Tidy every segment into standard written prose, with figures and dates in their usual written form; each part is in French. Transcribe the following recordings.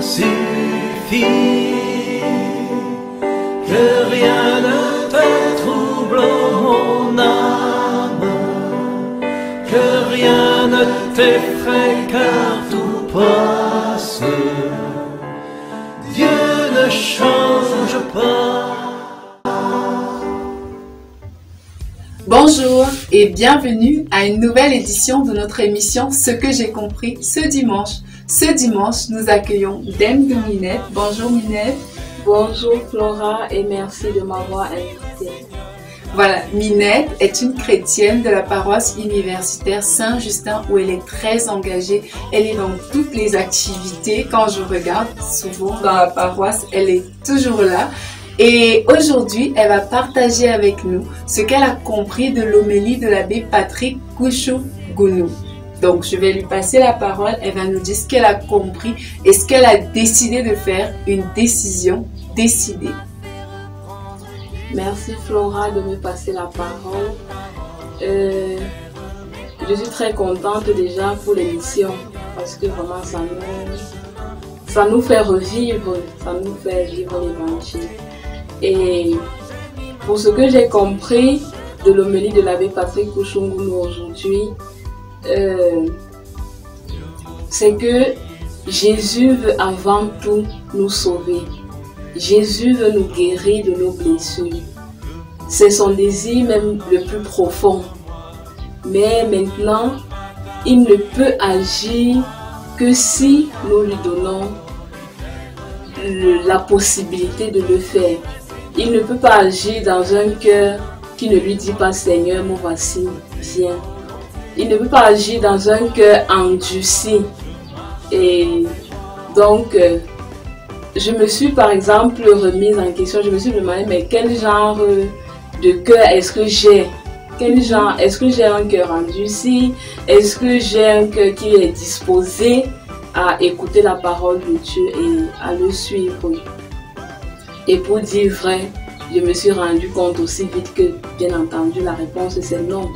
suffit, que rien ne te trouble mon âme, que rien ne t'effraie car tout passe. Dieu ne change pas. Bonjour et bienvenue à une nouvelle édition de notre émission Ce que j'ai compris ce dimanche. Ce dimanche, nous accueillons Dame de Minette. Bonjour Minette. Bonjour Flora et merci de m'avoir invitée. Voilà, Minette est une chrétienne de la paroisse universitaire Saint-Justin où elle est très engagée. Elle est dans toutes les activités. Quand je regarde souvent dans la paroisse, elle est toujours là. Et aujourd'hui, elle va partager avec nous ce qu'elle a compris de l'homélie de l'abbé Patrick Kouchougounou. Donc, je vais lui passer la parole. Elle va nous dire ce qu'elle a compris et ce qu'elle a décidé de faire, une décision décidée. Merci Flora de me passer la parole. Je suis très contente déjà pour l'émission parce que vraiment ça nous fait revivre, ça nous fait vivre l'évangile. Et pour ce que j'ai compris de l'homélie de l'abbé Patrick Kouchougounou aujourd'hui, c'est que Jésus veut avant tout nous sauver. Jésus veut nous guérir de nos blessures. C'est son désir même le plus profond. Mais maintenant, il ne peut agir que si nous lui donnons la possibilité de le faire. Il ne peut pas agir dans un cœur qui ne lui dit pas « Seigneur, me voici, viens ». Il ne peut pas agir dans un cœur endurci. Et donc, je me suis par exemple remise en question, je me suis demandé mais quel genre de cœur est-ce que j'ai? Est-ce que j'ai un cœur endurci? Est-ce que j'ai un cœur qui est disposé à écouter la parole de Dieu et à le suivre? Et pour dire vrai, je me suis rendu compte aussi vite que, bien entendu, la réponse c'est non.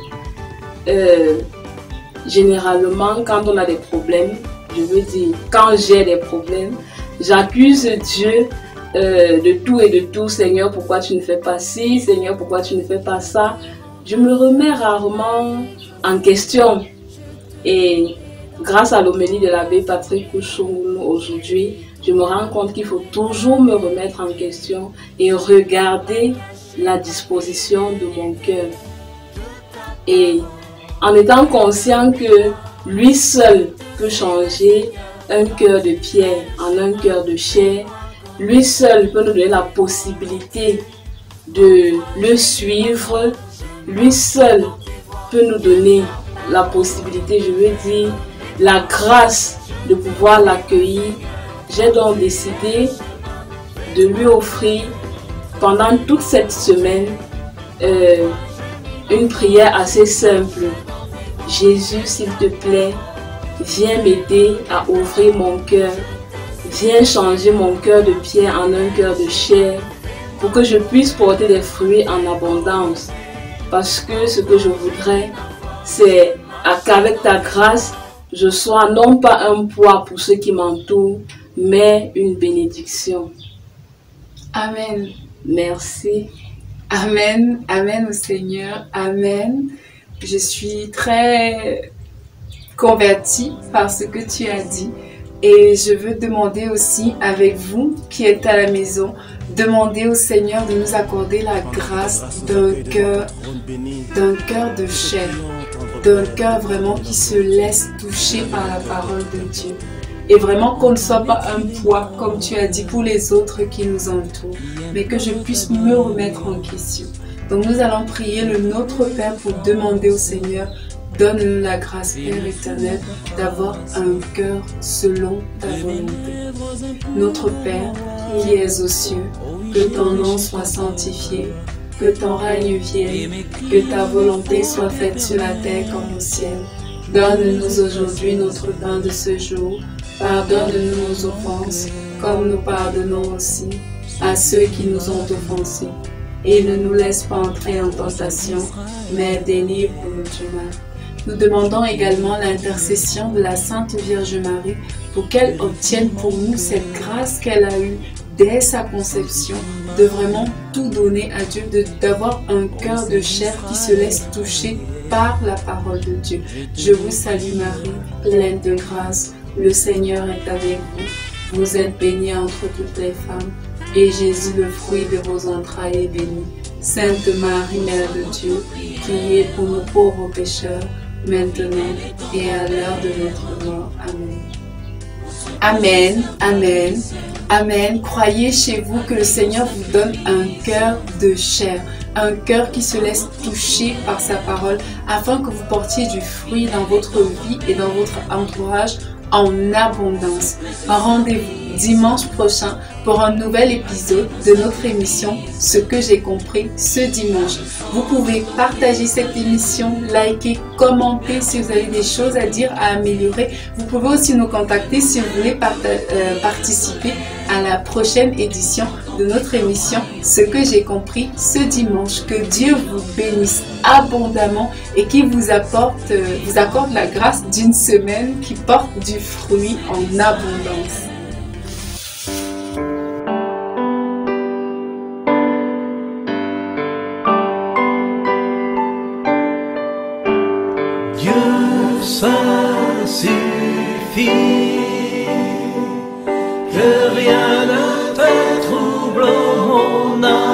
Généralement, quand on a des problèmes, je veux dire, quand j'ai des problèmes, j'accuse Dieu de tout et de tout. Seigneur, pourquoi tu ne fais pas ci? Seigneur, pourquoi tu ne fais pas ça? Je me remets rarement en question. Et grâce à l'homélie de l'abbé Patrick Kouchougounou aujourd'hui, je me rends compte qu'il faut toujours me remettre en question et regarder la disposition de mon cœur. Et en étant conscient que lui seul peut changer un cœur de pierre en un cœur de chair, lui seul peut nous donner la possibilité de le suivre, lui seul peut nous donner la possibilité, je veux dire, la grâce de pouvoir l'accueillir. J'ai donc décidé de lui offrir pendant toute cette semaine une prière assez simple. Jésus, s'il te plaît, viens m'aider à ouvrir mon cœur. Viens changer mon cœur de pierre en un cœur de chair pour que je puisse porter des fruits en abondance. Parce que ce que je voudrais, c'est qu'avec ta grâce, je sois non pas un poids pour ceux qui m'entourent, mais une bénédiction. Amen. Merci. Amen. Amen au Seigneur. Amen. Je suis très convertie par ce que tu as dit. Et je veux demander aussi avec vous qui êtes à la maison, demander au Seigneur de nous accorder la grâce d'un cœur de chair, d'un cœur vraiment qui se laisse toucher par la parole de Dieu. Et vraiment qu'on ne soit pas un poids, comme tu as dit, pour les autres qui nous entourent, mais que je puisse me remettre en question. Donc nous allons prier le Notre Père pour demander au Seigneur, donne-nous la grâce, Père éternel, d'avoir un cœur selon ta volonté. Notre Père, qui es aux cieux, que ton nom soit sanctifié, que ton règne vienne, que ta volonté soit faite sur la terre comme au ciel. Donne-nous aujourd'hui notre pain de ce jour. Pardonne-nous nos offenses, comme nous pardonnons aussi à ceux qui nous ont offensés. Et ne nous laisse pas entrer en tentation, mais délivre-nous du mal. Nous demandons également l'intercession de la Sainte Vierge Marie pour qu'elle obtienne pour nous cette grâce qu'elle a eue dès sa conception, de vraiment tout donner à Dieu, d'avoir un cœur de chair qui se laisse toucher par la parole de Dieu. Je vous salue Marie, pleine de grâce, le Seigneur est avec vous. Vous êtes bénie entre toutes les femmes, et Jésus, le fruit de vos entrailles, est béni. Sainte Marie, Mère de Dieu, priez pour nous pauvres pécheurs, maintenant et à l'heure de notre mort. Amen. Amen, amen, amen. Croyez chez vous que le Seigneur vous donne un cœur de chair, un cœur qui se laisse toucher par sa parole, afin que vous portiez du fruit dans votre vie et dans votre entourage en abondance. Rendez-vous dimanche prochain pour un nouvel épisode de notre émission Ce que j'ai compris ce dimanche. Vous pouvez partager cette émission, liker, commenter si vous avez des choses à dire, à améliorer. Vous pouvez aussi nous contacter si vous voulez participer à la prochaine édition de notre émission Ce que j'ai compris ce dimanche. Que Dieu vous bénisse abondamment et qu'il vous accorde la grâce d'une semaine qui porte du fruit en abondance. Dieu, ça suffit, que rien ne te trouble, mon âme.